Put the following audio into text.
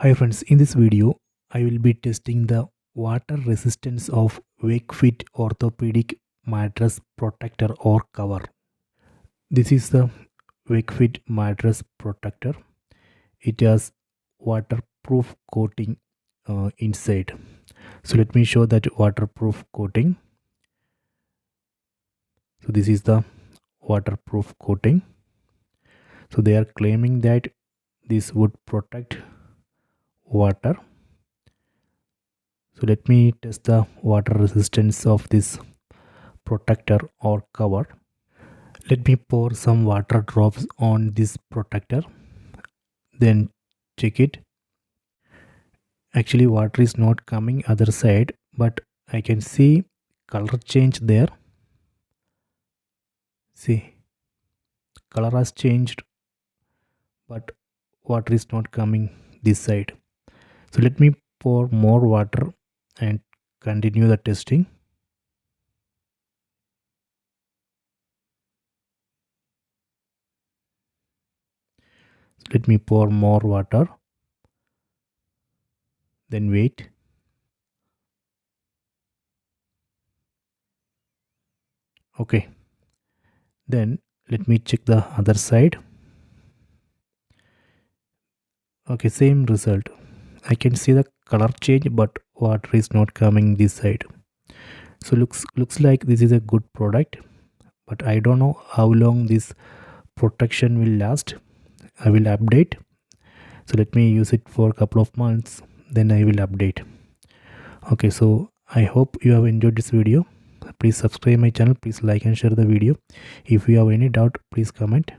Hi friends, in this video I will be testing the water resistance of Wakefit Orthopedic Mattress Protector or cover. This is the Wakefit Mattress Protector. It has waterproof coating inside. So let me show that waterproof coating. So this is the waterproof coating. So they are claiming that this would protect water. So let me test the water resistance of this protector or cover. Let me pour some water drops on this protector, then check it. Actually water is not coming other side, but I can see color change there. See, color has changed, but water is not coming this side. So let me pour more water and continue the testing. So let me pour more water, then wait. Okay, then let me check the other side. Okay, same result. I can see the color change, but water is not coming this side. So looks like this is a good product, but I don't know how long this protection will last. I will update. So let me use it for a couple of months, then I will update. Okay, so I hope you have enjoyed this video. Please subscribe my channel, please like and share the video. If you have any doubt, please comment.